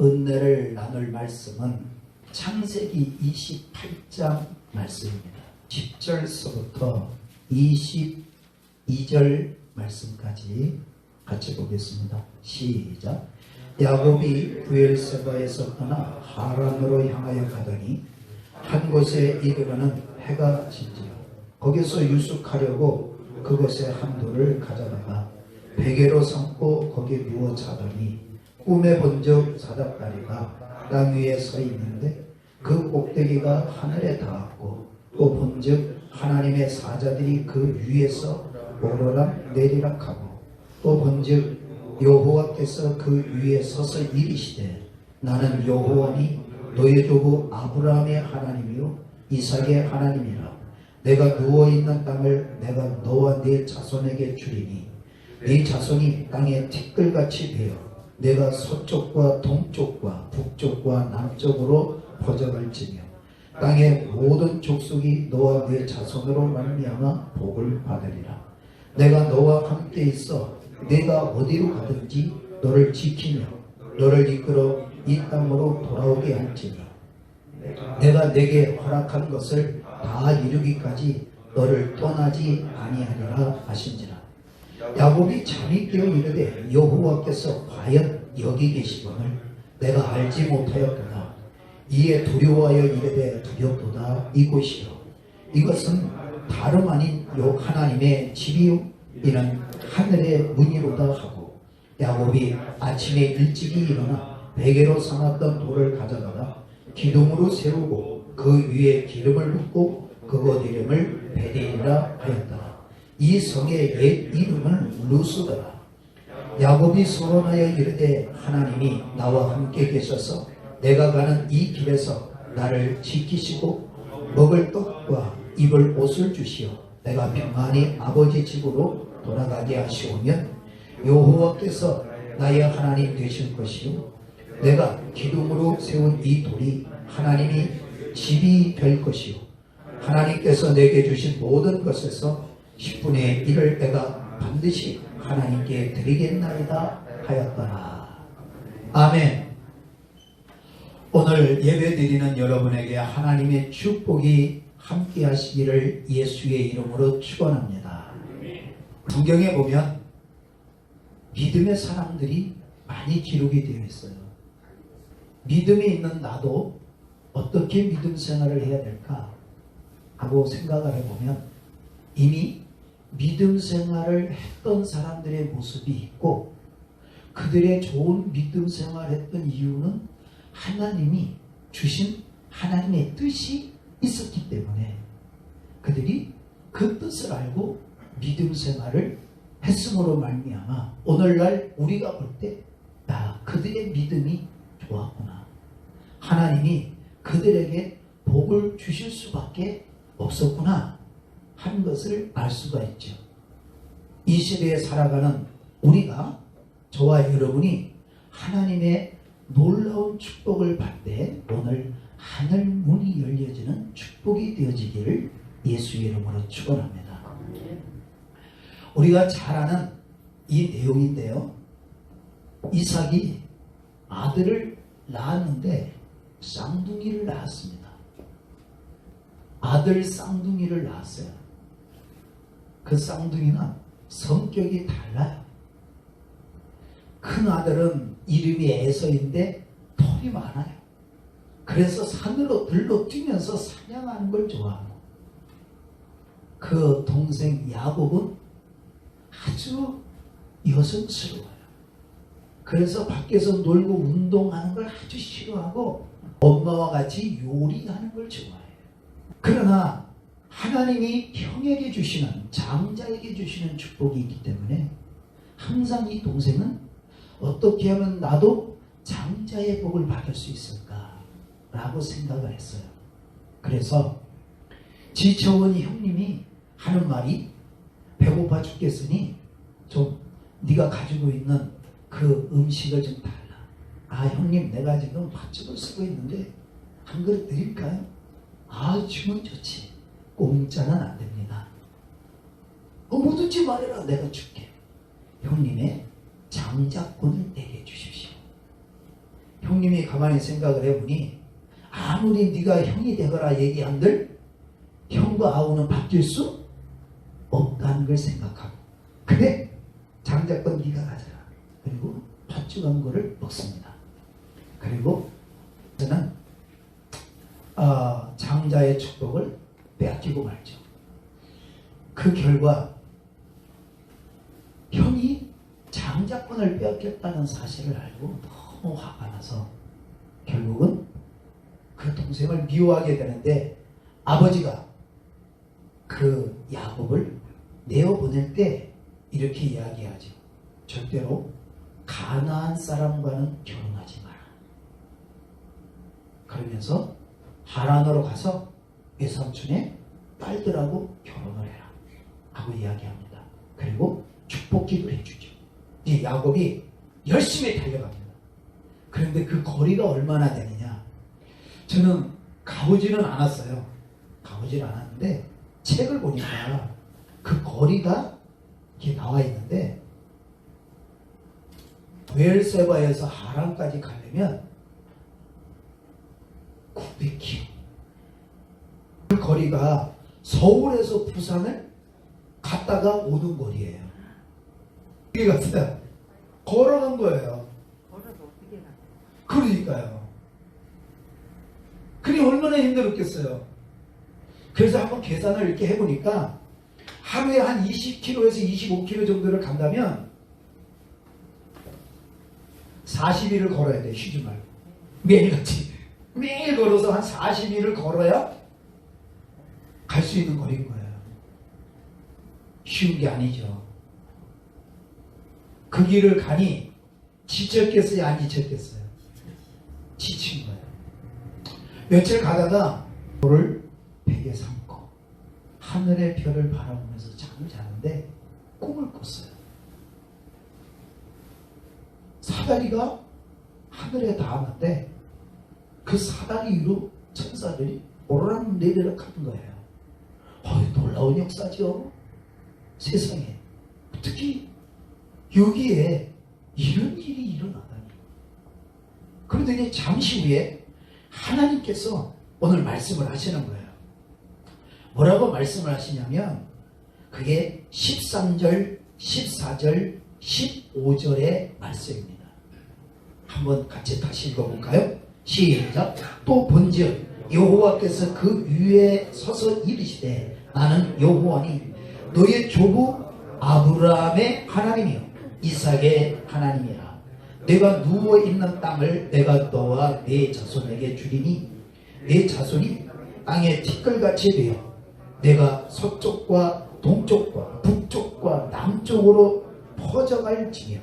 은혜를 나눌 말씀은 창세기 28장 말씀입니다. 10절서부터 22절 말씀까지 같이 보겠습니다. 시작. 야곱이 브엘세바에서 떠나 하란으로 향하여 가더니 한 곳에 이르러는 해가 진지라. 거기서 유숙하려고 그곳에 한 돌을 가져다가 베개로 삼고 거기 누워 자더니 꿈에 본적 사닥다리가 땅 위에 서 있는데 그 꼭대기가 하늘에 닿았고 또 본즉 하나님의 사자들이 그 위에서 오르락 내리락 하고 또 본즉 여호와께서 그 위에 서서 이르시되 나는 여호와니 너의 조부 아브라함의 하나님이요 이삭의 하나님이라. 내가 누워있는 땅을 내가 너와 네 자손에게 주리니 네 자손이 땅에 티끌같이 되어 내가 서쪽과 동쪽과 북쪽과 남쪽으로 퍼져갈지며 땅의 모든 족속이 너와 네 자손으로 말미암아 복을 받으리라. 내가 너와 함께 있어 내가 어디로 가든지 너를 지키며 너를 이끌어 이 땅으로 돌아오게 할지니 내가 내게 허락한 것을 다 이루기까지 너를 떠나지 아니하리라 하신지라. 야곱이 잠이 깨어 이르되 여호와께서 과연 여기 계시거늘 내가 알지 못하였구나. 이에 두려워하여 이르되 두렵도다. 이곳이요 이것은 다름 아닌 요 하나님의 집이요 이는 하늘의 문이로다 하고 야곱이 아침에 일찍이 일어나 베개로 삼았던 돌을 가져다가 기둥으로 세우고 그 위에 기름을 붓고 그곳 이름을 베델이라 하였더라. 이 성의 옛 이름은 루스더라. 야곱이 소원하여 이르되 하나님이 나와 함께 계셔서 내가 가는 이 길에서 나를 지키시고 먹을 떡과 입을 옷을 주시어 내가 평안히 아버지 집으로 돌아가게 하시오면 여호와께서 나의 하나님 되실 것이요 내가 기둥으로 세운 이 돌이 하나님이 집이 될 것이요 하나님께서 내게 주신 모든 것에서 10분의 1을 내가 반드시 하나님께 드리겠나이다 하였더라. 아멘. 오늘 예배드리는 여러분에게 하나님의 축복이 함께 하시기를 예수의 이름으로 축원합니다. 성경에 보면 믿음의 사람들이 많이 기록이 되어 있어요. 믿음이 있는 나도 어떻게 믿음 생활을 해야 될까 하고 생각을 해보면 이미 믿음 생활을 했던 사람들의 모습이 있고 그들의 좋은 믿음 생활을 했던 이유는 하나님이 주신 하나님의 뜻이 있었기 때문에 그들이 그 뜻을 알고 믿음 생활을 했음으로 말미암아 오늘날 우리가 볼 때 그들의 믿음이 좋았구나. 하나님이 그들에게 복을 주실 수밖에 없었구나 하는 것을 알 수가 있죠. 이 시대에 살아가는 우리가 저와 여러분이 하나님의 놀라운 축복을 받을 때 오늘 하늘 문이 열려지는 축복이 되어지기를 예수의 이름으로 축원합니다. 우리가 잘 아는 이 내용인데요. 이삭이 아들을 낳았는데 쌍둥이를 낳았습니다. 아들 쌍둥이를 낳았어요. 그 쌍둥이는 성격이 달라요. 큰 아들은 이름이 에서인데 털이 많아요. 그래서 산으로 들러 뛰면서 사냥하는 걸 좋아하고 그 동생 야곱은 아주 여성스러워요. 그래서 밖에서 놀고 운동하는 걸 아주 싫어하고 엄마와 같이 요리하는 걸 좋아해요. 그러나 하나님이 형에게 주시는 장자에게 주시는 축복이 있기 때문에 항상 이 동생은 어떻게 하면 나도 장자의 복을 받을 수 있을까라고 생각을 했어요. 그래서 지쳐온 형님이 하는 말이 배고파 죽겠으니 좀 네가 가지고 있는 그 음식을 좀 달라. 형님 내가 지금 팥죽을 쓰고 있는데 한 그릇 드릴까요? 주면 좋지. 공짜는 안 됩니다. 뭐든지 말해라. 내가 줄게. 형님의 장자권을 내게 주십시오. 형님이 가만히 생각을 해보니 아무리 네가 형이 되거라 얘기한들 형과 아우는 바뀔 수 없다는 걸 생각하고, 그래 장자권 네가 가져라. 그리고 팥죽한 거를 먹습니다. 그리고 저는 장자의 축복을 빼앗기고 말죠. 그 결과 형이 장자권을 빼앗겼다는 사실을 알고 너무 화가 나서 결국은 그 동생을 미워하게 되는데, 아버지가 그 야곱을 내어보낼 때 이렇게 이야기하죠. 절대로 가나안 사람과는 결혼하지 마라. 그러면서 하란으로 가서 외삼촌의 딸들하고 결혼을 해라 하고 이야기합니다. 그리고 축복기도 해주죠. 이 야곱이 열심히 달려갑니다. 그런데 그 거리가 얼마나 되느냐, 저는 가보지는 않았어요. 가보지는 않았는데 책을 보니까 그 거리가 이렇게 나와 있는데, 베엘세바에서 하란까지 가려면 900km. 그 거리가 서울에서 부산을 갔다가 오는 거리예요. 이게 갔어요. 걸어간 거예요. 걸어서 어떻게 가? 그러니까요. 그게 얼마나 힘들었겠어요. 그래서 한번 계산을 이렇게 해보니까 하루에 한 20km에서 25km 정도를 간다면 40일을 걸어야 돼. 쉬지 말고. 매일같이. 매일 걸어서 한 40일을 걸어야 갈 수 있는 거리인 거예요. 쉬운 게 아니죠. 그 길을 가니 지쳤겠어요? 안 지쳤겠어요? 지친 거예요. 며칠 가다가 돌을 베개 삼고 하늘의 별을 바라보면서 잠을 자는데 꿈을 꿨어요. 사다리가 하늘에 닿았는데 그 사다리 위로 천사들이 오르락 내리락 하는 거예요. 놀라운 역사죠. 세상에 어떻게 여기에 이런 일이 일어나다니. 그러더니 잠시 후에 하나님께서 오늘 말씀을 하시는 거예요. 뭐라고 말씀을 하시냐면 그게 13절, 14절, 15절의 말씀입니다. 한번 같이 다시 읽어볼까요? 시작. 또 본즉 여호와께서 그 위에 서서 이르시되 나는 여호와니 너의 조부 아브라함의 하나님이요 이삭의 하나님이라. 내가 누워있는 땅을 내가 너와 네 자손에게 주리니 네 자손이 땅의 티끌같이 되어 내가 서쪽과 동쪽과 북쪽과 남쪽으로 퍼져갈지며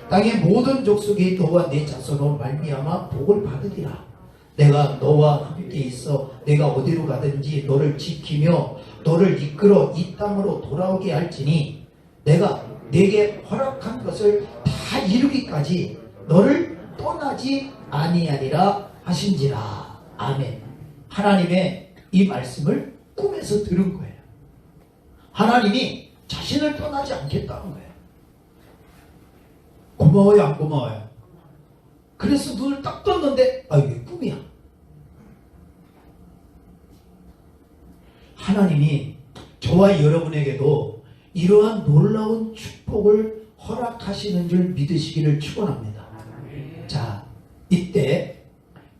땅의 모든 족속이 너와 네 자손으로 말미암아 복을 받으리라. 내가 너와 함께 있어 내가 어디로 가든지 너를 지키며 너를 이끌어 이 땅으로 돌아오게 할지니 내가 내게 허락한 것을 다 이루기까지 너를 떠나지 아니하리라 하신지라. 아멘. 하나님의 이 말씀을 꿈에서 들은 거예요. 하나님이 자신을 떠나지 않겠다는 거예요. 고마워요, 안 고마워요? 그래서 눈을 딱 떴는데 이게 꿈이야. 하나님이 저와 여러분에게도 이러한 놀라운 축복을 허락하시는 줄 믿으시기를 축원합니다. 자, 이때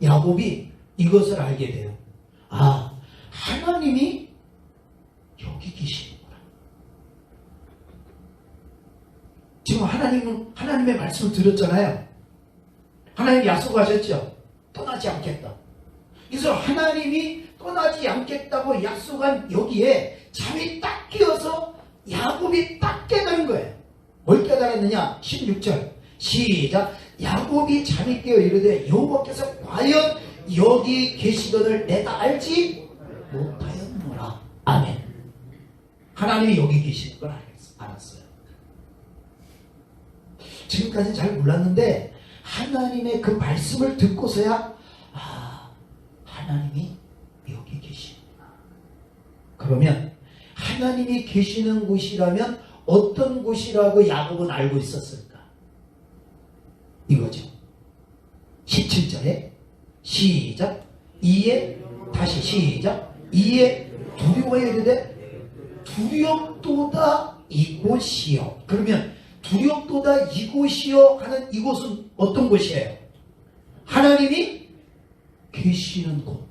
야곱이 이것을 알게 돼요. 하나님이 여기 계시는구나. 지금 하나님의 말씀을 들었잖아요. 하나님 약속하셨죠. 떠나지 않겠다. 그래서 하나님이 떠나지 않겠다고 약속한 여기에 잠이 딱 끼어서 야곱이 딱 깨달은 거예요. 뭘 깨달았느냐? 16절 시작. 야곱이 잠이 깨어 이르되 여호와께서 과연 여기 계시거늘 내가 알지 못하였노라. 아멘. 하나님이 여기 계시는 걸 알았어요. 지금까지는 잘 몰랐는데 하나님의 그 말씀을 듣고서야 하나님이 여기 계시구나. 그러면 하나님이 계시는 곳이라면 어떤 곳이라고 야곱은 알고 있었을까? 이거죠. 17절 차례. 시작. 이에 다시 시작. 이에 두려워해야 되는데 두렵도다 이곳이요. 그러면 두렵도다 이곳이요 하는 이곳은 어떤 곳이에요? 하나님이 계시는 곳.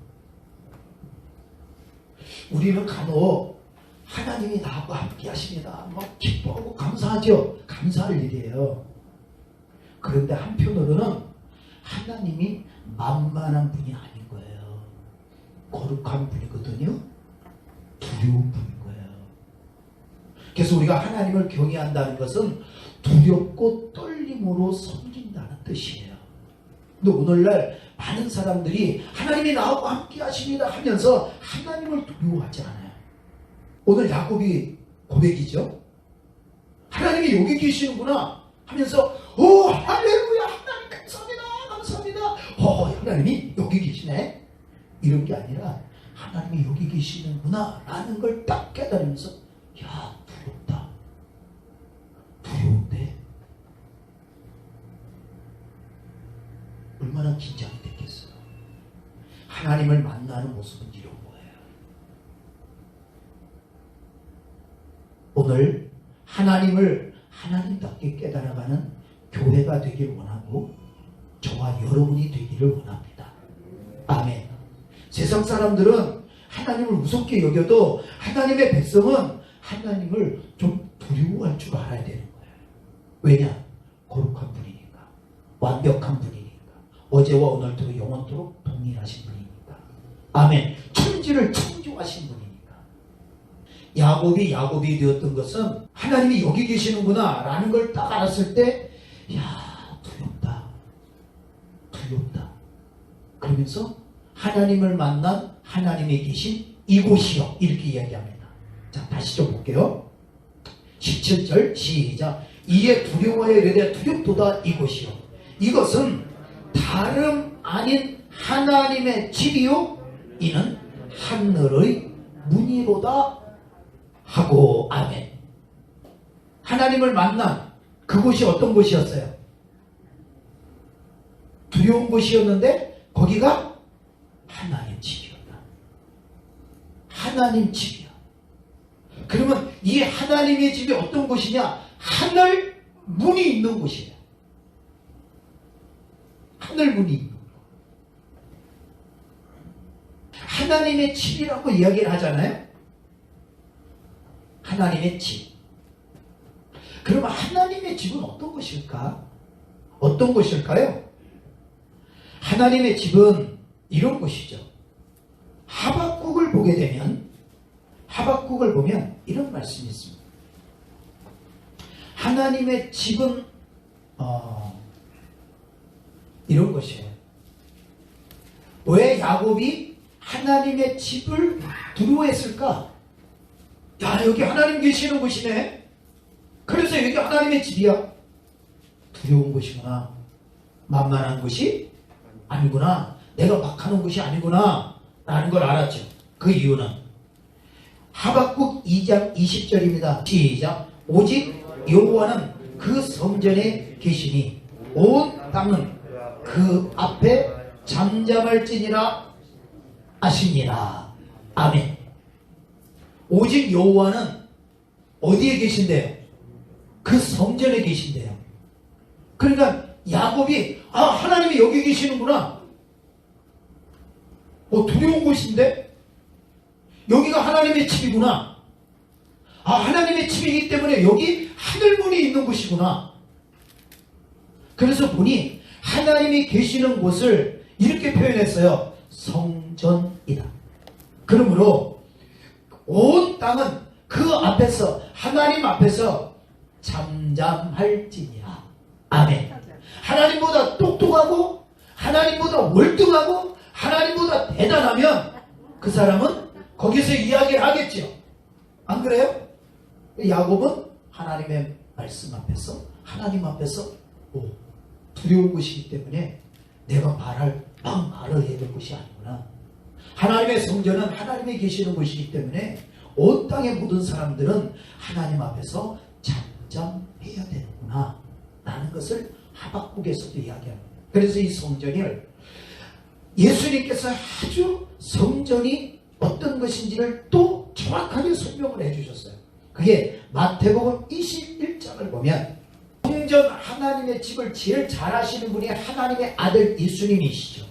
우리는 간혹 하나님이 나하고 함께 하십니다. 막 기뻐하고 감사하죠. 감사할 일이에요. 그런데 한편으로는 하나님이 만만한 분이 아닌 거예요. 거룩한 분이거든요. 두려운 분인 거예요. 그래서 우리가 하나님을 경외한다는 것은 두렵고 떨림으로 섬긴다는 뜻이에요. 근데 오늘날 많은 사람들이 하나님이 나하고 함께 하십니다 하면서 하나님을 두려워하지 않아요. 오늘 야곱이 고백이죠. 하나님이 여기 계시는구나 하면서 오 할렐루야 하나님 감사합니다 감사합니다. 하나님이 여기 계시네. 이런 게 아니라 하나님이 여기 계시는구나 라는 걸 딱 깨달으면서 야 두렵다. 두려운데 얼마나 긴장이 됐겠어요. 하나님을 만나는 모습은 이런 거예요. 오늘 하나님을 하나님답게 깨달아가는 교회가 되길 원하고 저와 여러분이 되기를 원합니다. 아멘. 세상 사람들은 하나님을 우습게 여겨도 하나님의 백성은 하나님을 좀 두려워할 줄 알아야 되는 거예요. 왜냐? 거룩한 분이니까. 완벽한 분이니까. 어제와 오늘도 영원토록 동일하신 분이니까. 아멘. 천지를 창조하신 분이니까. 야곱이 되었던 것은 하나님이 여기 계시는구나 라는 걸 딱 알았을 때 야 두렵다 그러면서 하나님을 만난 하나님이 계신 이곳이요 이렇게 이야기합니다. 자 다시 좀 볼게요. 17절 시작. 이에 두려워하여 이르되 두렵도다 이곳이요 이것은 다름 아닌 하나님의 집이요 이는 하늘의 문이로다 하고. 아멘. 하나님을 만난 그곳이 어떤 곳이었어요? 두려운 곳이었는데 거기가 하나님 집이었다. 하나님 집이야. 그러면 이 하나님의 집이 어떤 곳이냐? 하늘 문이 있는 곳이에요. 하늘 문이 있는 곳. 하나님의 집이라고 이야기를 하잖아요. 하나님의 집. 그러면 하나님의 집은 어떤 것일까? 어떤 것일까요? 하나님의 집은 이런 곳이죠. 하박국을 보게 되면 하박국을 보면 이런 말씀이 있습니다. 하나님의 집은 이런 것이에요. 왜 야곱이 하나님의 집을 두려워했을까? 야 여기 하나님 계시는 곳이네. 그래서 여기 하나님의 집이야. 두려운 곳이구나. 만만한 곳이 아니구나. 내가 막 하는 곳이 아니구나 라는 걸 알았죠. 그 이유는 하박국 2장 20절입니다. 시작. 오직 여호와는 그 성전에 계시니 온 땅은 그 앞에 잠잠할지니라 하시니라. 아멘. 오직 여호와는 어디에 계신대요? 그 성전에 계신대요. 그러니까 야곱이 하나님이 여기 계시는구나. 두려운 곳인데 여기가 하나님의 집이구나. 하나님의 집이기 때문에 여기 하늘문이 있는 곳이구나. 그래서 보니 하나님이 계시는 곳을 이렇게 표현했어요. 성전이다. 그러므로 온 땅은 그 앞에서 하나님 앞에서 잠잠할지니라. 아멘. 하나님보다 똑똑하고 하나님보다 월등하고 하나님보다 대단하면 그 사람은 거기서 이야기를 하겠죠. 안 그래요? 야곱은 하나님의 말씀 앞에서 하나님 앞에서 두려운 것이기 때문에 내가 말을 해야 될 것이 아니구나. 하나님의 성전은 하나님이 계시는 곳이기 때문에 온 땅의 모든 사람들은 하나님 앞에서 잠잠해야 되는구나 라는 것을 하박국에서도 이야기합니다. 그래서 이 성전을 예수님께서 아주 성전이 어떤 것인지를 또 정확하게 설명을 해주셨어요. 그게 마태복음 21장을 보면 성전 하나님의 집을 제일 잘 하시는 분이 하나님의 아들 예수님이시죠.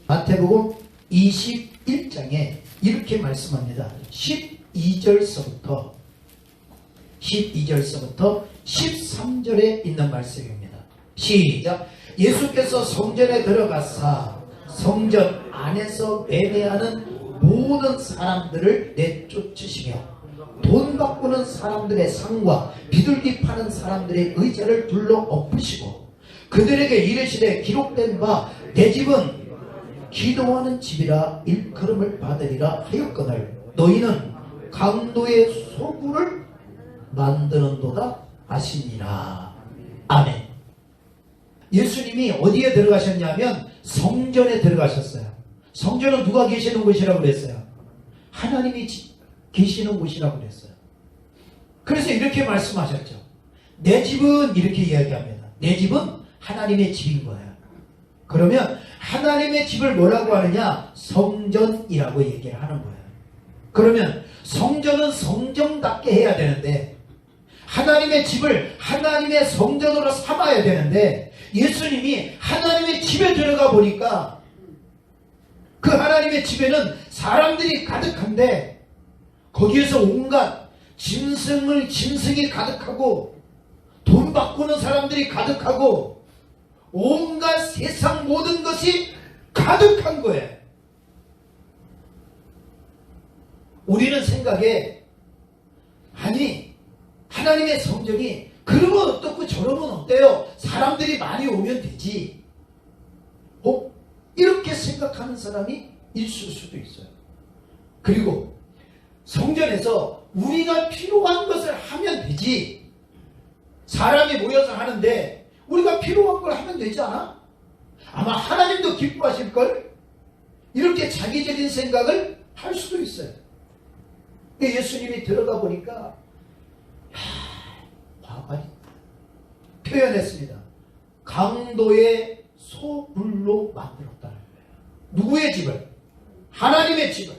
마태복음 21장에 이렇게 말씀합니다. 12절서부터 13절에 있는 말씀입니다. 시작. 예수께서 성전에 들어가사 성전 안에서 매매하는 모든 사람들을 내쫓으시며 돈 바꾸는 사람들의 상과 비둘기 파는 사람들의 의자를 둘러 엎으시고 그들에게 이르시되 기록된 바 내 집은 기도하는 집이라 일컬음을 받으리라 하였거늘 너희는 강도의 소굴을 만드는도다 하시니라. 아멘. 예수님이 어디에 들어가셨냐면 성전에 들어가셨어요. 성전은 누가 계시는 곳이라고 그랬어요? 하나님이 계시는 곳이라고 그랬어요. 그래서 이렇게 말씀하셨죠. 내 집은 이렇게 이야기합니다. 내 집은 하나님의 집인 거예요. 그러면 하나님의 집을 뭐라고 하느냐? 성전이라고 얘기를 하는 거예요. 그러면 성전은 성전답게 해야 되는데 하나님의 집을 하나님의 성전으로 삼아야 되는데 예수님이 하나님의 집에 들어가 보니까 그 하나님의 집에는 사람들이 가득한데 거기에서 온갖 짐승이 가득하고 돈 바꾸는 사람들이 가득하고 온갖 세상 모든 것이 가득한 거예요. 우리는 생각에 아니 하나님의 성전이 그러면 어떻고 저러면 어때요? 사람들이 많이 오면 되지. 이렇게 생각하는 사람이 있을 수도 있어요. 그리고 성전에서 우리가 필요한 것을 하면 되지. 사람이 모여서 하는데 우리가 필요한 걸 하면 되지 않아? 아마 하나님도 기뻐하실걸? 이렇게 자기적인 생각을 할 수도 있어요. 예수님이 들어가 보니까 화발이 표현했습니다. 강도의 소굴로 만들었다는 거예요. 누구의 집을? 하나님의 집을,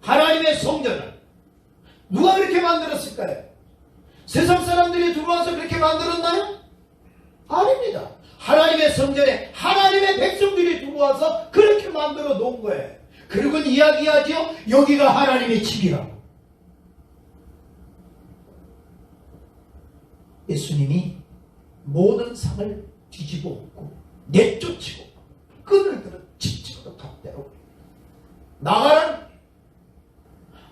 하나님의 성전을 누가 그렇게 만들었을까요? 세상 사람들이 들어와서 그렇게 만들었나요? 아닙니다. 하나님의 성전에 하나님의 백성들이 들어와서 그렇게 만들어 놓은 거예요. 그리고 이야기하죠. 여기가 하나님의 집이라고. 예수님이 모든 상을 뒤집어 엎고 내쫓히고 끈을 집집어 갓대로 나가는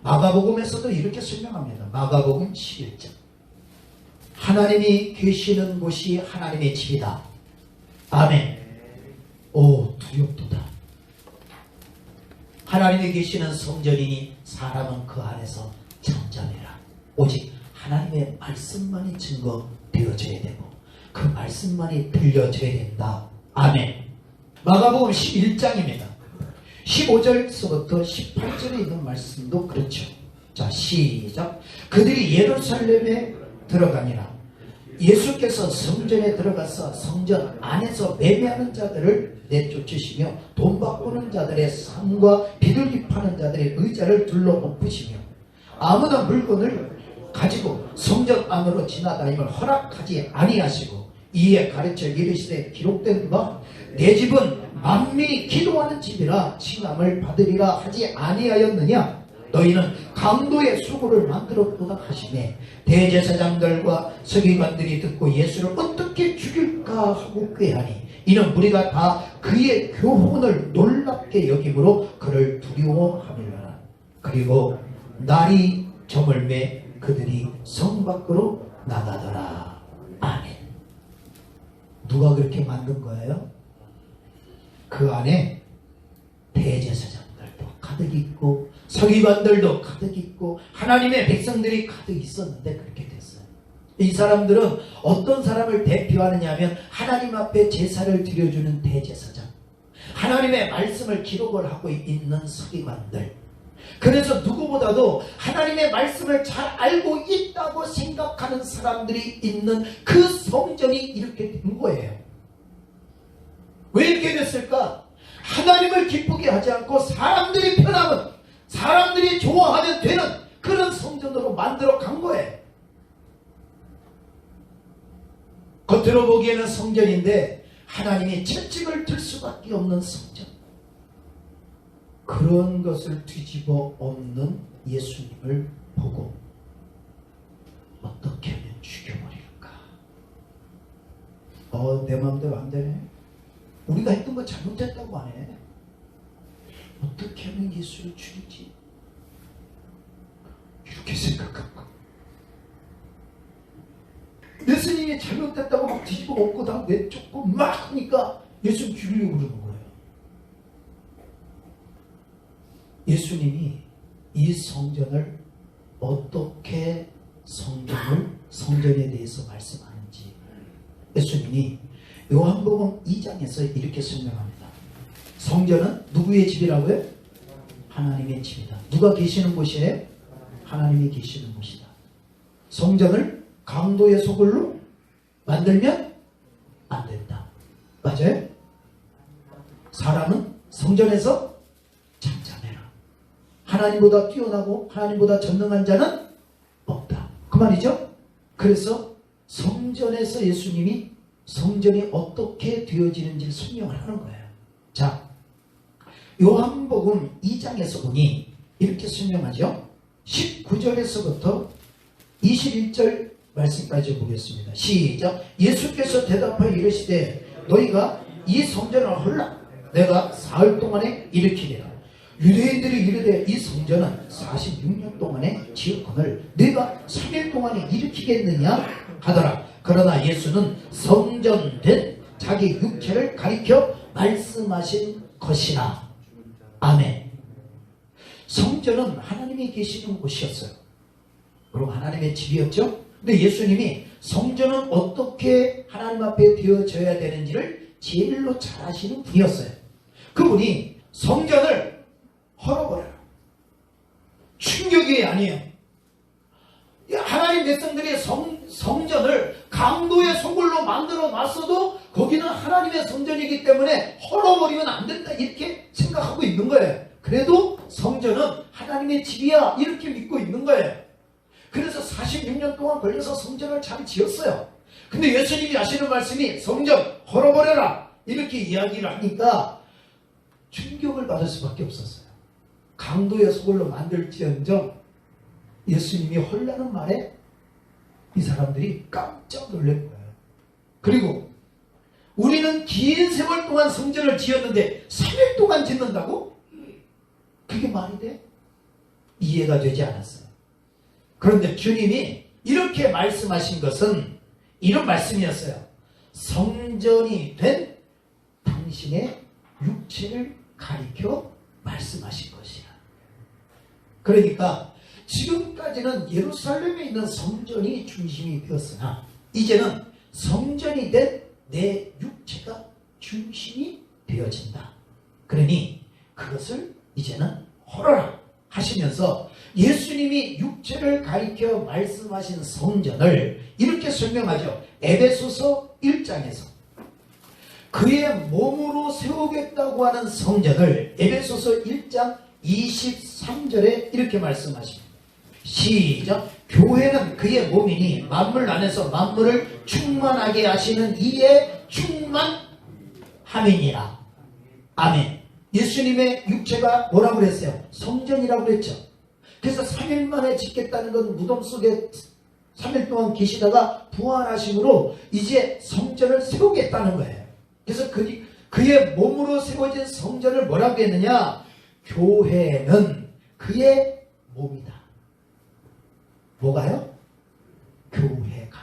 마가복음에서도 이렇게 설명합니다. 마가복음 11장 하나님이 계시는 곳이 하나님의 집이다. 아멘. 오 두렵도다. 하나님이 계시는 성전이니 사람은 그 안에서 잠잠해라. 오직 하나님의 말씀만이 증거되어져야 되고 그 말씀만이 들려져야 된다. 아멘. 마가복음 11장입니다. 15절서부터 18절에 있는 말씀도 그렇죠. 자 시작. 그들이 예루살렘에 들어가니라. 예수께서 성전에 들어가서 성전 안에서 매매하는 자들을 내쫓으시며 돈 바꾸는 자들의 상과 비둘기 파는 자들의 의자를 둘러 엎으시며 아무나 물건을 가지고 성전 안으로 지나다님을 허락하지 아니하시고 이에 가르쳐 이르시되 기록된 바 내 집은 만민이 기도하는 집이라 칭함을 받으리라 하지 아니하였느냐. 너희는 강도의 수고를 만들었도다 하시매 대제사장들과 서기관들이 듣고 예수를 어떻게 죽일까 하고 꾀하니 이는 우리가 다 그의 교훈을 놀랍게 여김으로 그를 두려워하밀라. 그리고 날이 저물매 그들이 성 밖으로 나가더라. 아멘. 누가 그렇게 만든 거예요? 그 안에 대제사장들도 가득 있고 서기관들도 가득 있고 하나님의 백성들이 가득 있었는데 그렇게 됐어요. 이 사람들은 어떤 사람을 대표하느냐 하면 하나님 앞에 제사를 드려주는 대제사장, 하나님의 말씀을 기록을 하고 있는 서기관들. 그래서 누구보다도 하나님의 말씀을 잘 알고 있다고 생각하는 사람들이 있는 그 성전이 이렇게 된 거예요. 왜 이렇게 됐을까? 하나님을 기쁘게 하지 않고 사람들이 편하면, 사람들이 좋아하면 되는 그런 성전으로 만들어 간 거예요. 겉으로 보기에는 성전인데 하나님이 채찍을 들 수밖에 없는 성전. 그런 것을 뒤집어 엎는 예수님을 보고 어떻게 하면 죽여버릴까? 내 마음대로 안 되네. 우리가 했던 거 잘못했다고 하네. 어떻게 하면 예수를 죽이지? 이렇게 생각한 거. 예수님이 잘못됐다고 막 뒤집어 엎고 다 내쫓고 막 하니까 예수를 죽이려고 그러는 거예요. 예수님이 이 성전을 어떻게 성전에 대해서 말씀하는지 예수님이 요한복음 2장에서 이렇게 설명합니다. 성전은 누구의 집이라고요? 하나님의 집이다. 누가 계시는 곳이에요? 하나님이 계시는 곳이다. 성전을 강도의 소굴로 만들면 안 된다. 맞아요? 사람은 성전에서 잠잠해라. 하나님보다 뛰어나고 하나님보다 전능한 자는 없다. 그 말이죠? 그래서 성전에서 예수님이 성전이 어떻게 되어지는지를 설명을 하는 거예요. 자, 요한복음 2장에서 보니 이렇게 설명하죠. 19절에서부터 21절 말씀까지 보겠습니다. 시작. 예수께서 대답하여 이르시되 너희가 이 성전을 헐라 내가 사흘 동안에 일으키리라. 유대인들이 이르되 이 성전은 46년 동안에 지었거늘 네가 3일 동안에 일으키겠느냐 하더라. 그러나 예수는 성전된 자기 육체를 가리켜 말씀하신 것이라. 아멘. 성전은 하나님이 계시는 곳이었어요. 그리고 하나님의 집이었죠. 근데 예수님이 성전은 어떻게 하나님 앞에 되어져야 되는지를 제일로 잘 아시는 분이었어요. 그분이 성전을 헐어버려요. 충격이 아니에요. 하나님 백성들이 성전을 강도의 소굴로 만들어 놨어도 거기는 하나님의 성전이기 때문에 헐어버리면 안 된다 이렇게 생각하고 있는 거예요. 그래도 성전은 하나님의 집이야 이렇게 믿고 있는 거예요. 그래서 46년 동안 걸려서 성전을 잘 지었어요. 근데 예수님이 하시는 말씀이 성전 헐어버려라 이렇게 이야기를 하니까 충격을 받을 수밖에 없었어요. 강도의 소굴로 만들지언정 예수님이 헐라는 말에 이 사람들이 깜짝 놀란 거예요. 그리고 우리는 긴 세월 동안 성전을 지었는데 3일 동안 짓는다고? 그게 말이 돼? 이해가 되지 않았어요. 그런데 주님이 이렇게 말씀하신 것은 이런 말씀이었어요. 성전이 된 당신의 육체를 가리켜 말씀하신 것이야. 그러니까 지금까지는 예루살렘에 있는 성전이 중심이 되었으나 이제는 성전이 된 내 육체가 중심이 되어진다. 그러니 그것을 이제는 헐어라 하시면서 예수님이 육체를 가리켜 말씀하신 성전을 이렇게 설명하죠. 에베소서 1장에서 그의 몸으로 세우겠다고 하는 성전을 에베소서 1장 23절에 이렇게 말씀하십니다. 시작. 교회는 그의 몸이니 만물 안에서 만물을 충만하게 하시는 이의 충만함이니라. 아멘. 예수님의 육체가 뭐라고 그랬어요? 성전이라고 그랬죠. 그래서 3일 만에 짓겠다는 건 무덤 속에 3일 동안 계시다가 부활하심으로 이제 성전을 세우겠다는 거예요. 그래서 그의 몸으로 세워진 성전을 뭐라고 했느냐? 교회는 그의 몸이다. 뭐가요? 교회가.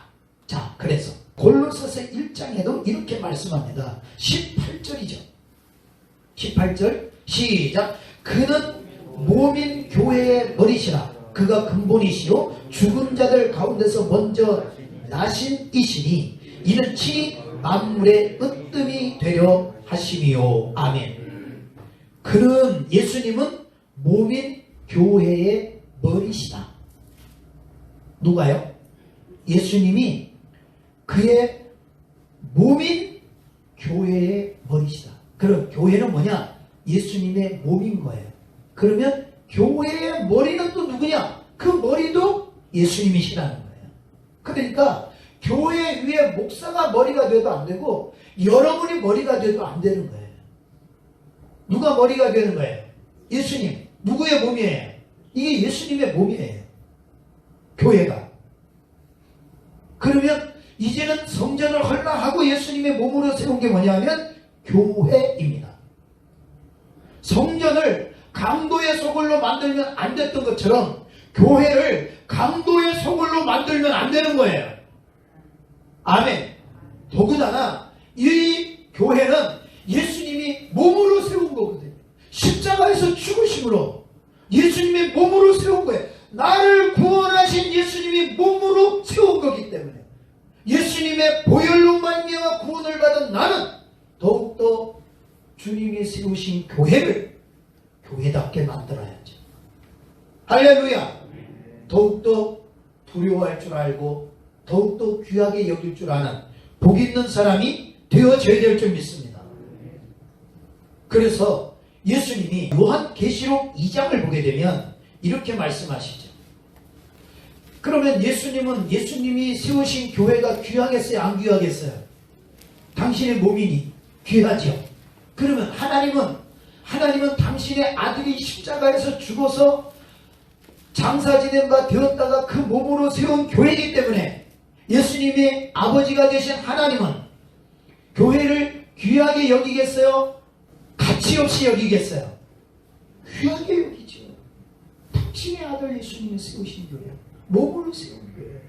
자, 그래서 골로새서 1장에도 이렇게 말씀합니다. 18절이죠. 18절 시작. 그는 몸인 교회의 머리시라. 그가 근본이시요 죽은 자들 가운데서 먼저 나신 이시니 이는 친히 만물의 으뜸이 되려 하심이요. 아멘. 그는 예수님은 몸인 교회의 머리시다. 누가요? 예수님이 그의 몸인 교회의 머리시다. 그럼 교회는 뭐냐? 예수님의 몸인 거예요. 그러면 교회의 머리는 또 누구냐? 그 머리도 예수님이시라는 거예요. 그러니까 교회 위에 목사가 머리가 돼도 안 되고 여러분이 머리가 돼도 안 되는 거예요. 누가 머리가 되는 거예요? 예수님. 누구의 몸이에요? 이게 예수님의 몸이에요. 교회가. 그러면 이제는 성전을 헐라하고 예수님의 몸으로 세운 게 뭐냐면 교회입니다. 성전을 강도의 소굴로 만들면 안 됐던 것처럼 교회를 강도의 소굴로 만들면 안 되는 거예요. 아멘. 더군다나 이 교회는 예수님이 몸으로 세운 거거든요. 십자가에서 죽으심으로 예수님의 몸으로 세운 거예요. 나를 구원하신 예수님이 몸으로 세운 거기 때문에 예수님의 보혈로 말미암아 구원을 받은 나는 더욱더 주님이 세우신 교회를 교회답게 만들어야죠. 할렐루야. 더욱더 두려워할 줄 알고 더욱더 귀하게 여길 줄 아는 복 있는 사람이 되어져야 될 줄 믿습니다. 그래서 예수님이 요한계시록 2장을 보게 되면 이렇게 말씀하시죠. 그러면 예수님이 세우신 교회가 귀하겠어요? 안 귀하겠어요? 당신의 몸이니 귀하죠. 그러면 하나님은 당신의 아들이 십자가에서 죽어서 장사지된 바 되었다가 그 몸으로 세운 교회이기 때문에 예수님의 아버지가 되신 하나님은 교회를 귀하게 여기겠어요? 가치 없이 여기겠어요? 귀하게 여기죠. 당신의 아들 예수님이 세우신 교회, 몸으로 세운 교회.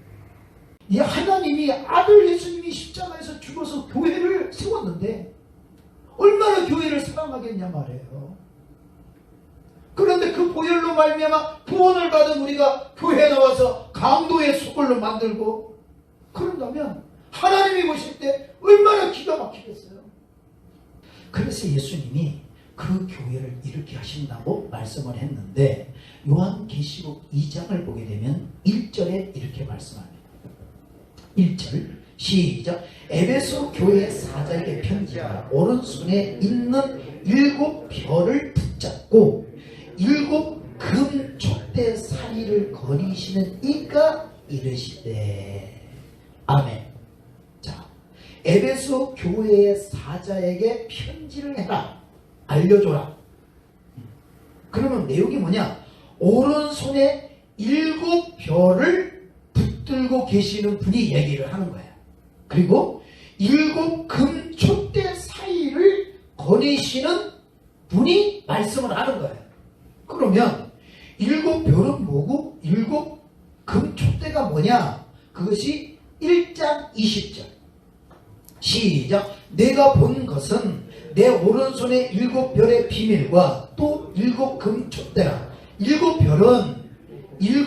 이 하나님이 아들 예수님이 십자가에서 죽어서 교회를 세웠는데 얼마나 교회를 사랑하겠냐 말이에요. 그런데 그 보혈로 말미암아 구원을 받은 우리가 교회에 나와서 강도의 소굴로 만들고 그런다면 하나님이 보실 때 얼마나 기가 막히겠어요. 그래서 예수님이 그 교회를 이렇게 하신다고 말씀을 했는데 요한계시록 2장을 보게 되면 1절에 이렇게 말씀합니다. 1절 시작. 에베소 교회 사자에게 편지하라. 오른손에 있는 7별을 붙잡고 7 금촛대 사리를 거니시는 이가 이르시되 아멘. 자, 에베소 교회의 사자에게 편지를 해라. 알려줘라. 그러면 내용이 뭐냐? 오른손에 7별을 붙들고 계시는 분이 얘기를 하는 거예요. 그리고 7 금촛대 사이를 거니시는 분이 말씀을 하는 거예요. 그러면 7별은 뭐고 7 금촛대가 뭐냐? 그것이 1장 20절 시작. 내가 본 것은 내 오른손에 7별의 비밀과 또 7 금촛대라. 7별은 7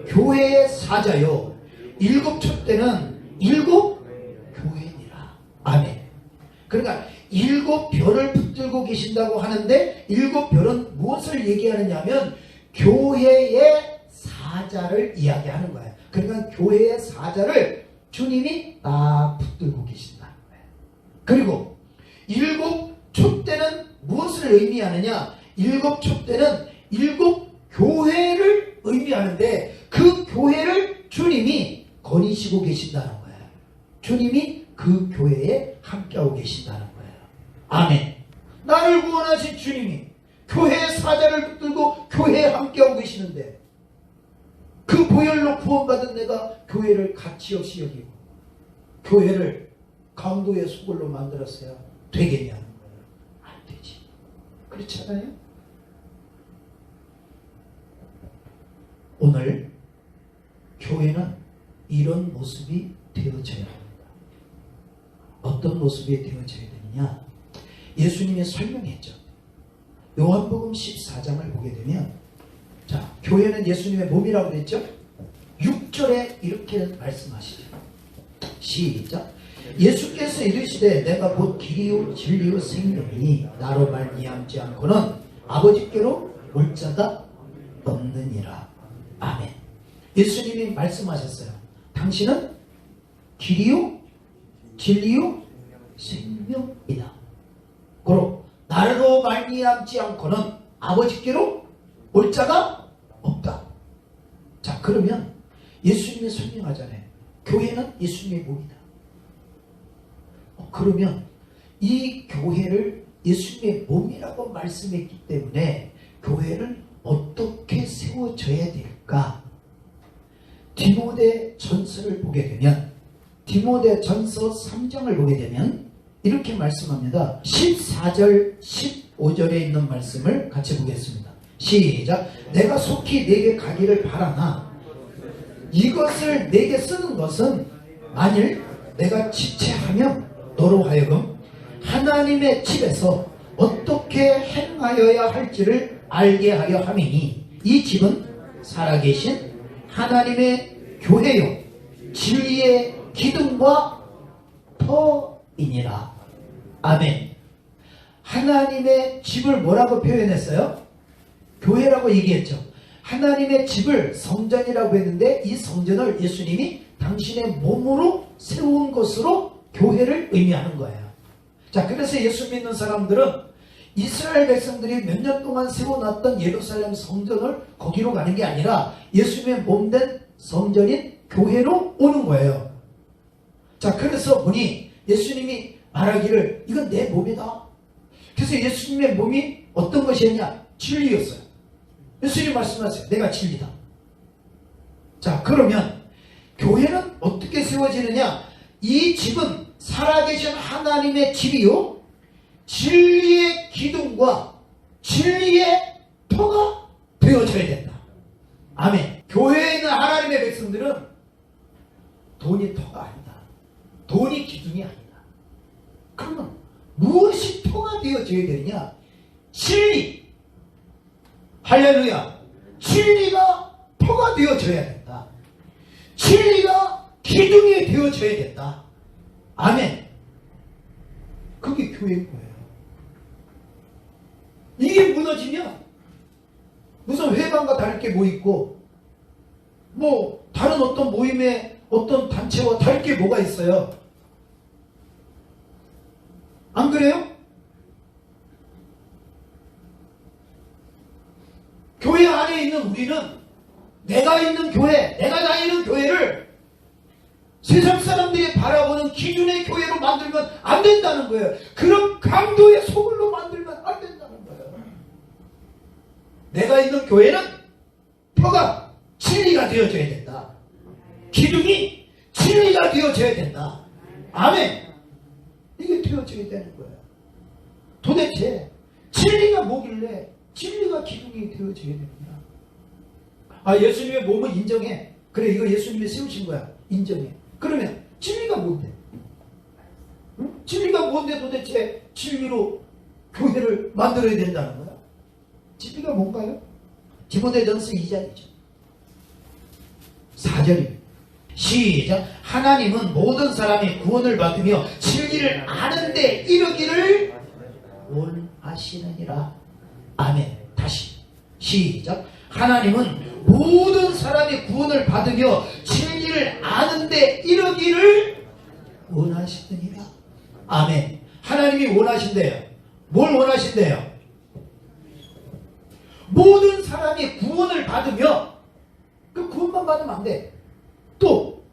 교회의 사자요 7 촛대는 7 교회니라. 아멘. 그러니까 7별을 붙들고 계신다고 하는데 7별은 무엇을 얘기하느냐 하면 교회의 사자를 이야기하는 거예요. 그러니까 교회의 사자를 주님이 딱 붙들고 계신다는 거예요. 그리고 7 촛대는 무엇을 의미하느냐? 7 촛대는 7 교회를 의미하는데 그 교회를 주님이 거니시고 계신다는 거예요. 주님이 그 교회에 함께하고 계신다는 거예요. 아멘. 나를 구원하신 주님이 교회의 사자를 붙들고 교회에 함께하고 계시는데 그 보혈로 구원받은 내가 교회를 가치 없이 여기고 교회를 강도의 소굴로 만들었어야 되겠냐는 거예요. 안 되지. 그렇잖아요. 오늘 교회는 이런 모습이 되어져야 합니다. 어떤 모습이 되어져야 되느냐? 예수님이 설명했죠. 요한복음 14장을 보게 되면 자, 교회는 예수님의 몸이라고 그랬죠? 6절에 이렇게 말씀하시죠. 시작. 예수께서 이르시되 내가 곧 길이요 진리요 생명이니 나로 말미암지 않고는 아버지께로 올 자가 없느니라. 아멘. 예수님이 말씀하셨어요. 당신은 길이요 진리요 생명이다. 고로 나로 말미암지 않고는 아버지께로 올 자가 없다. 자, 그러면 예수님이 설명하잖아요. 교회는 예수님의 몸이다. 그러면 이 교회를 예수님의 몸이라고 말씀했기 때문에 교회를 어떻게 세워져야 될까? 디모데 전서를 보게 되면, 디모데 전서 3장을 보게 되면 이렇게 말씀합니다. 14절 15절에 있는 말씀을 같이 보겠습니다. 시작. 내가 속히 내게 가기를 바라나 이것을 내게 쓰는 것은 만일 내가 지체하면 너로 하여금 하나님의 집에서 어떻게 행하여야 할지를 알게 하려 함이니, 이 집은 살아계신 하나님의 교회요 진리의 기둥과 터이니라. 아멘. 하나님의 집을 뭐라고 표현했어요? 교회라고 얘기했죠. 하나님의 집을 성전이라고 했는데, 이 성전을 예수님이 당신의 몸으로 세운 것으로 교회를 의미하는 거예요. 자, 그래서 예수 믿는 사람들은 이스라엘 백성들이 몇 년 동안 세워놨던 예루살렘 성전을 거기로 가는 게 아니라 예수님의 몸된 성전인 교회로 오는 거예요. 자, 그래서 보니 예수님이 말하기를 이건 내 몸이다. 그래서 예수님의 몸이 어떤 것이었냐? 진리였어요. 예수님이 말씀하세요. 내가 진리다. 자, 그러면 교회는 어떻게 세워지느냐? 이 집은 살아계신 하나님의 집이요 진리의 기둥과 진리의 터가 되어져야 된다. 아멘. 교회에 있는 하나님의 백성들은 돈이 터가 아니다. 돈이 기둥이 아니다. 그러면 무엇이 터가 되어져야 되느냐? 진리. 할렐루야. 진리가 터가 되어져야 된다. 진리가 기둥이 되어져야 된다. 아멘. 그게 교회인 거예요. 이게 무너지면 무슨 회방과 다를 게 뭐 있고, 뭐 다른 어떤 모임의 어떤 단체와 다를 게 뭐가 있어요? 안 그래요? 교회 안에 있는 우리는 내가 있는 교회, 내가 다니는 교회를 세상 사람들이 바라보는 기준의 교회로 만들면 안 된다는 거예요. 그런 강도의 소굴로 만들면 안 된다는 거예요. 내가 있는 교회는 표가 진리가 되어져야 된다. 기둥이 진리가 되어져야 된다. 아멘. 이게 되어져야 되는 거예요. 도대체 진리가 뭐길래 진리가 기둥이 되어져야 되느냐? 아, 예수님의 몸을 인정해. 그래, 이거 예수님이 세우신 거야. 인정해. 그러면 진리가 뭔데? 응? 진리가 뭔데 도대체 진리로 교회를 만들어야 된다는 거야? 진리가 뭔가요? 디모데전서 2장이죠. 4절입니다. 시작. 하나님은 모든 사람이 구원을 받으며 진리를 아는데 이르기를 원하시느니라. 아멘. 다시 시작. 하나님은 모든 사람이 구원을 받으며 진리를 아는데 이르기를 원하시느니라. 아멘. 하나님이 원하신대요. 뭘 원하신대요? 모든 사람이 구원을 받으며, 그 구원만 받으면 안 돼. 또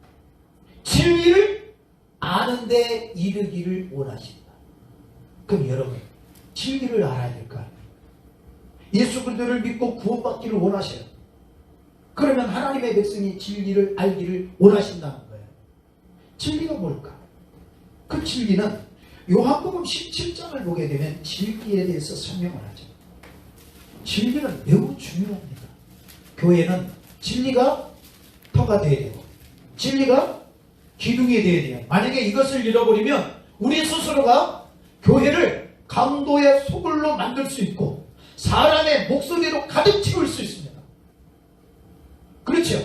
진리를 아는데 이르기를 원하신다. 그럼 여러분, 진리를 알아야 될까? 예수 그리스도를 믿고 구원받기를 원하셔요. 그러면 하나님의 백성이 진리를 알기를 원하신다는 거예요. 진리가 뭘까? 그 진리는 요한복음 17장을 보게 되면 진리에 대해서 설명을 하죠. 진리는 매우 중요합니다. 교회는 진리가 터가 되어야 되고 진리가 기둥이 되어야 돼요. 만약에 이것을 잃어버리면 우리 스스로가 교회를 강도의 소굴로 만들 수 있고 사람의 목소리로 가득 채울 수 있습니다. 그렇죠?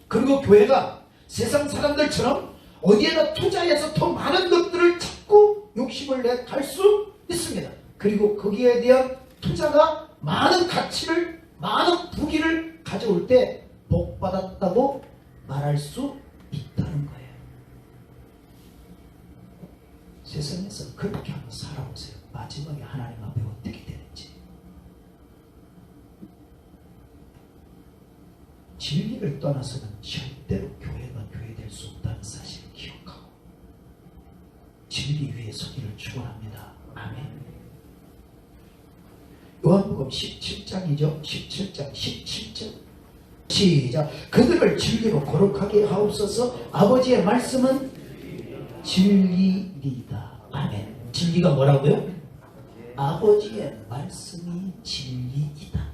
그리고 교회가 세상 사람들처럼 어디에다 투자해서 더 많은 것들을 찾고 욕심을 내 갈 수 있습니다. 그리고 거기에 대한 투자가 많은 가치를, 많은 부귀를 가져올 때 복받았다고 말할 수 있다는 거예요. 세상에서 그렇게 한번 살아보세요. 마지막에 하나님 앞에 어떻게 되는지. 진리를 떠나서는 절대로 교회가 교회될 수 없다는 사실을 기억하고 진리 위에 서기를 축원합니다. 아멘. 요한복음 17장이죠. 17장 17절 시작. 그들을 진리로 거룩하게 하옵소서. 아버지의 말씀은 진리이다. 아멘. 진리가 뭐라고요? 아버지의 말씀이 진리이다.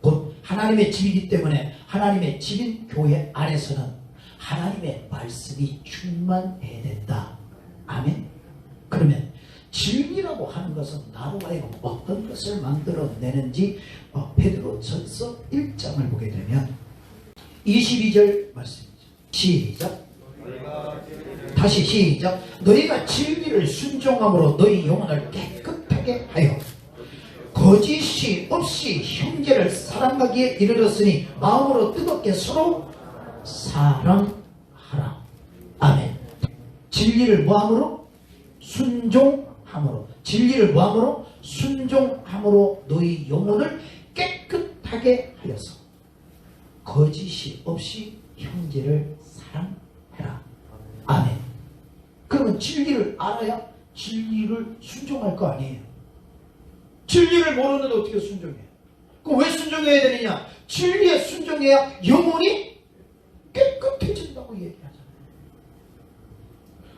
곧 하나님의 집이기 때문에 하나님의 집인 교회 안에서는 하나님의 말씀이 충만해야 된다. 아멘. 그러면 진리라고 하는 것은 나로 하여금 어떤 것을 만들어내는지 베드로전서 1장을 보게 되면 22절 말씀이죠. 시작. 다시 시작. 너희가 진리를 순종함으로 너희 영혼을 깨끗하게 하여 거짓이 없이 형제를 사랑하기에 이르렀으니 마음으로 뜨겁게 서로 사랑하라. 아멘. 진리를 뭐함으로? 순종함으로. 진리를 뭐함으로? 순종함으로 너희 영혼을 깨끗하게 하여서 거짓이 없이 형제를 사랑해라. 아멘. 그러면 진리를 알아야 진리를 순종할 거 아니에요. 진리를 모르는데 어떻게 순종해요? 그럼 왜 순종해야 되느냐? 진리에 순종해야 영혼이 깨끗해진다고 얘기하잖아요.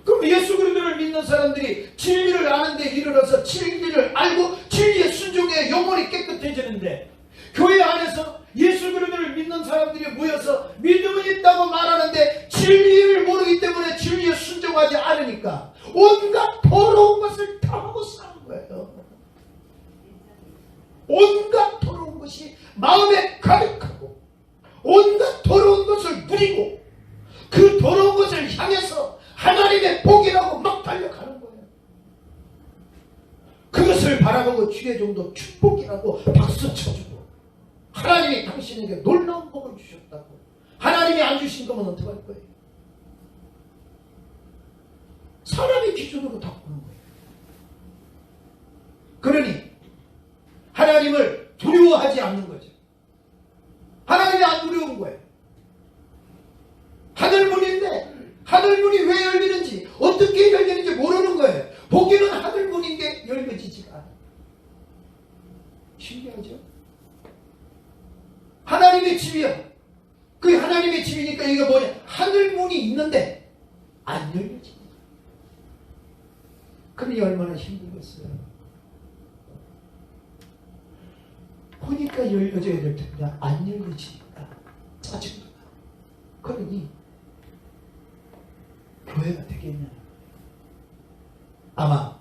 그럼 예수 그리스도를 믿는 사람들이 진리를 아는데 이르러서 진리를 알고 진리에 순종해야 영혼이 깨끗해지는데, 교회 안에서 예수 그리스도를 믿는 사람들이 모여서 믿음이 있다고 말하는데 진리를 모르기 때문에 진리에 순종하지 않으니까 온갖 더러운 것을 당하고 사는 거예요. 온갖 더러운 것이 마음에 가득하고 온갖 더러운 것을 누리고 그 더러운 것을 향해서 하나님의 복이라고 막 달려가는 거예요. 그것을 바라보고 주의 종도 축복이라고 박수 쳐주고 하나님이 당신에게 놀라운 복을 주셨다고, 하나님이 안 주신 거면 어떡할 거예요? 사람의 기준으로 다 보는 거예요. 그러니 하나님을 두려워하지 않는 거죠. 하나님이 안 두려운 거예요. 하늘문인데 하늘문이 왜 열리는지 어떻게 열리는지 모르는 거예요. 보기는 하늘문인데 열려지지가 않아요. 신기하죠? 하나님의 집이요. 그 하나님의 집이니까 이게 뭐냐? 하늘문이 있는데 안 열려집니다. 그러니 얼마나 힘들겠어요. 보니까 열려져야 될 텐데 안 열려지니까 짜증나. 그러니 교회가 되겠냐? 아마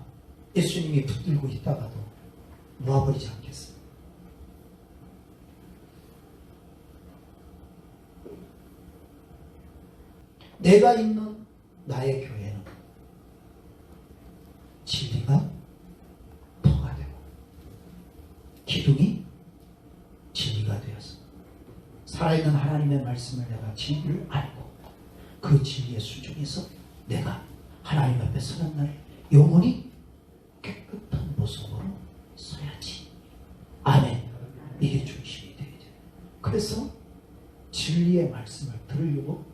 예수님이 붙들고 있다가도 놓아버리지 않겠어요. 내가 있는 나의 교회는 진리가 터가 되고 기둥이 진리가 되어서 살아있는 하나님의 말씀을 내가 진리를 알고 그 진리에 순종해서 내가 하나님 앞에 서는 날 영혼이 깨끗한 모습으로 서야지. 아멘. 이게 중심이 되어야 돼요. 그래서 진리의 말씀을 들으려고